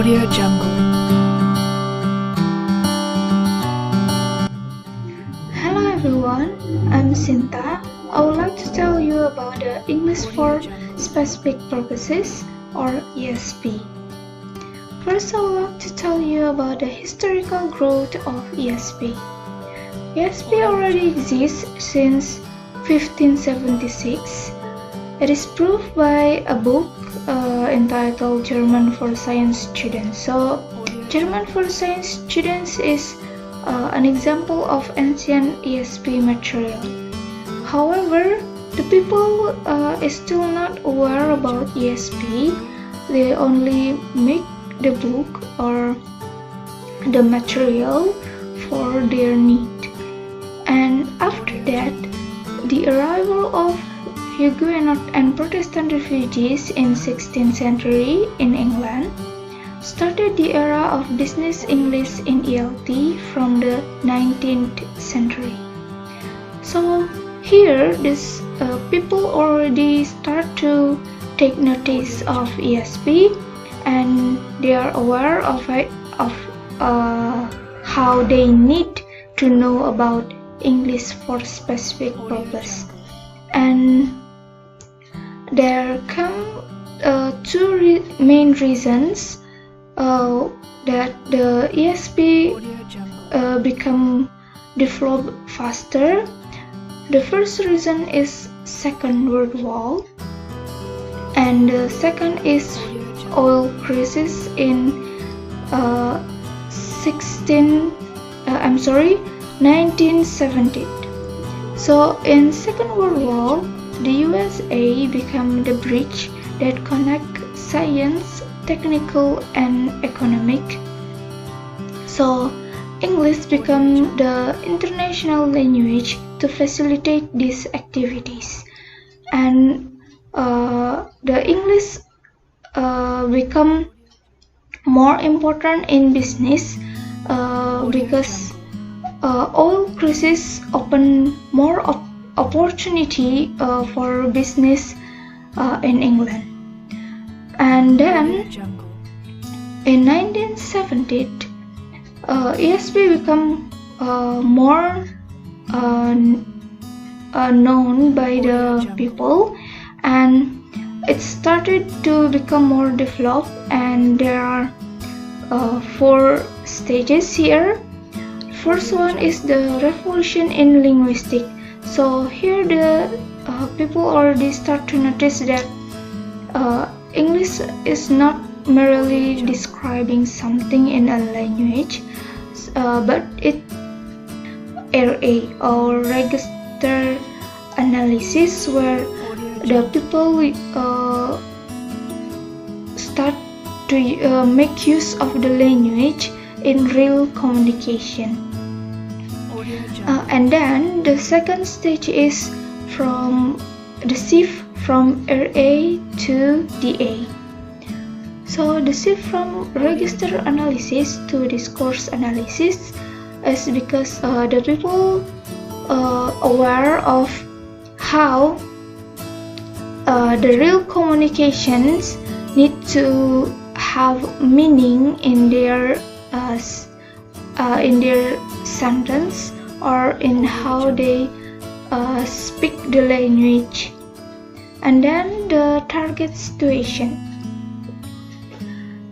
Audio Jungle. Hello everyone, I'm Sinta. I would like to tell you about the English for Specific Purposes or ESP. First, I would like to tell you about the historical growth of ESP. ESP already exists since 1576. It is proved by a book entitled German for Science Students. So, German for Science Students is an example of ancient ESP material. However, the people is still not aware about ESP. They only make the book or the material for their need. And after that, the arrival of Huguenot and Protestant refugees in 16th century in England started the era of business English in ELT from the 19th century. So here, these people already start to take notice of ESP, and they are aware of how they need to know about English for specific purpose. And there come two main reasons that the ESP become developed faster. The first reason is Second World War, and the second is oil crisis in 1970. So in Second World War, the USA became the bridge that connect science, technical, and economic. So English became the international language to facilitate these activities, and the English become more important in business because oil crisis open more opportunity for business in England. And then in 1970, ESP become more known by the people, and it started to become more developed, and there are 4 stages here. First one is the revolution in linguistics. So here the people already start to notice that English is not merely describing something in a language, but it RA or register analysis, where the people start to make use of the language in real communication. And then the second stage is from the shift from RA to DA. So the shift from register analysis to discourse analysis is because the people aware of how the real communications need to have meaning in their sentence, or in how they speak the language. And then the target situation.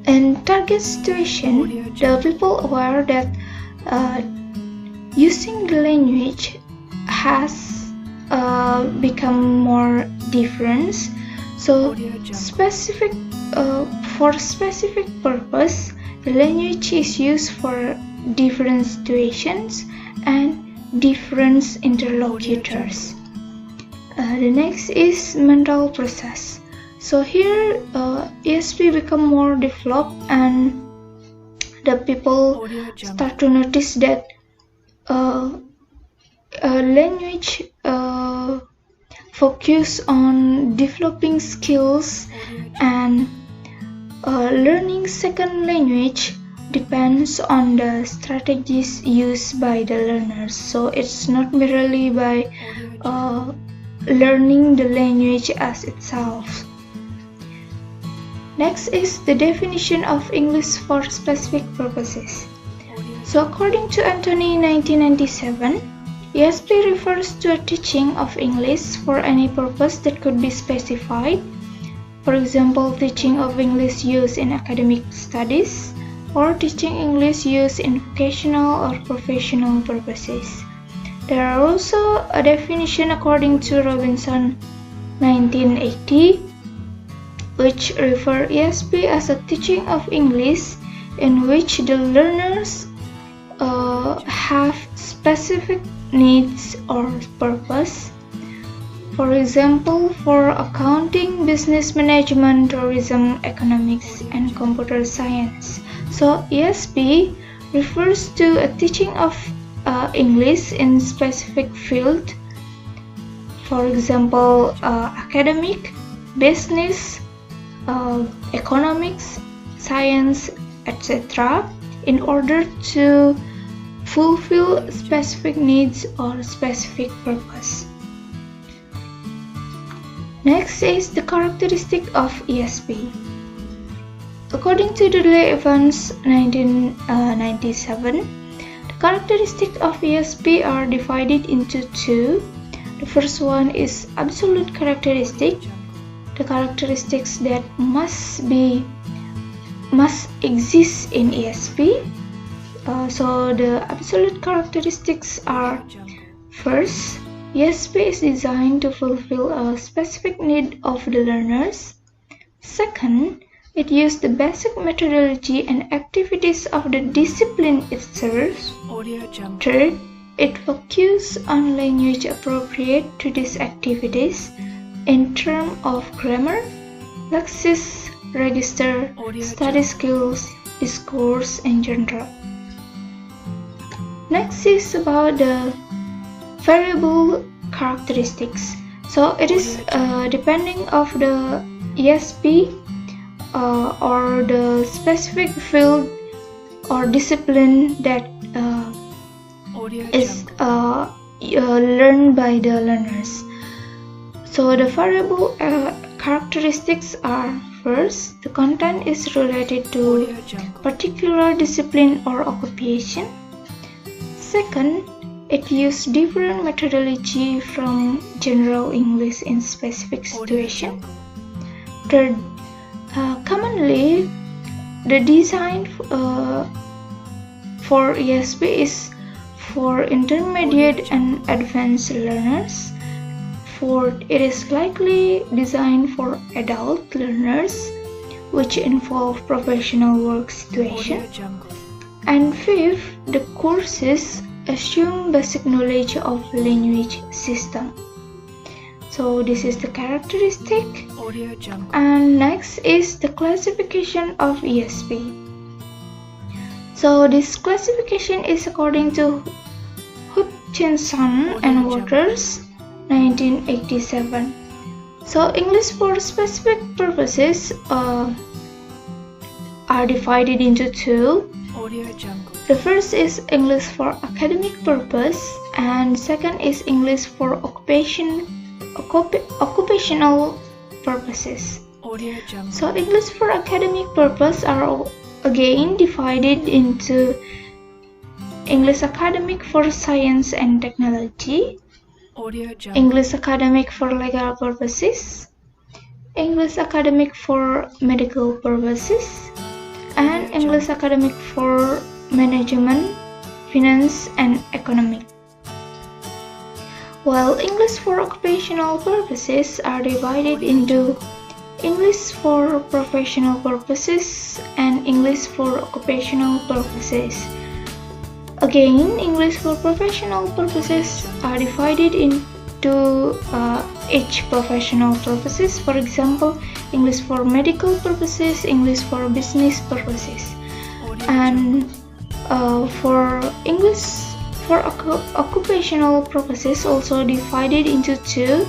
In target situation, the people aware that using the language has become more different. So for specific purpose, the language is used for different situations and different interlocutors. The next is mental process. So here ESP become more developed, and the people start to notice that language focus on developing skills, and learning second language depends on the strategies used by the learners. So it's not merely by learning the language as itself. Next is the definition of English for specific purposes. So according to Anthony 1997, ESP refers to a teaching of English for any purpose that could be specified. For example, teaching of English use in academic studies or teaching English use in vocational or professional purposes. There are also a definition according to Robinson 1980, which refer ESP as a teaching of English in which the learners have specific needs or purpose. For example, for accounting, business management, tourism, economics, and computer science. So ESP refers to a teaching of English in specific field. For example, academic, business, economics, science, etc. in order to fulfill specific needs or specific purpose. Next is the characteristic of ESP. According to Dudley Evans 1997, the characteristics of ESP are divided into two. The first one is absolute characteristic, the characteristics that must exist in ESP. So the absolute characteristics are: first, ESP is designed to fulfill a specific need of the learners. Second, it uses the basic methodology and activities of the discipline it serves. Third, it focuses on language appropriate to these activities in terms of grammar, lexis, register, study skills, discourse, and genre. Next is about the variable characteristics. So it is depending of the ESP or the specific field or discipline that is learned by the learners. So the variable characteristics are: first, the content is related to particular discipline or occupation. Second, it uses different methodology from general English in specific situation. Third, commonly the design for ESP is for intermediate and advanced learners. Fourth, it is likely designed for adult learners, which involve professional work situation. And fifth, the courses assume basic knowledge of language system. So this is the characteristic. And next is the classification of ESP. So this classification is according to Hutchinson and Waters 1987. So English for specific purposes are divided into two. The first is English for academic purpose, and second is English for occupational purposes. So English for academic purpose are again divided into English academic for science and technology, English academic for legal purposes, English academic for medical purposes, and English academic for management, finance, and economic. While English for occupational purposes are divided into English for professional purposes and English for occupational purposes. Again, English for professional purposes are divided into each professional purposes. For example, English for medical purposes, English for business purposes. And for English for occupational purposes also divided into two: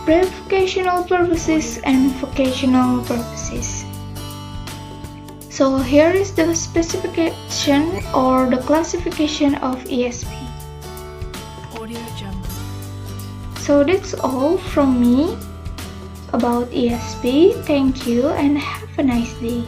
pre-vocational purposes and vocational purposes. So here is the specification or the classification of ESP. So that's all from me. about ESP. Thank you and have a nice day.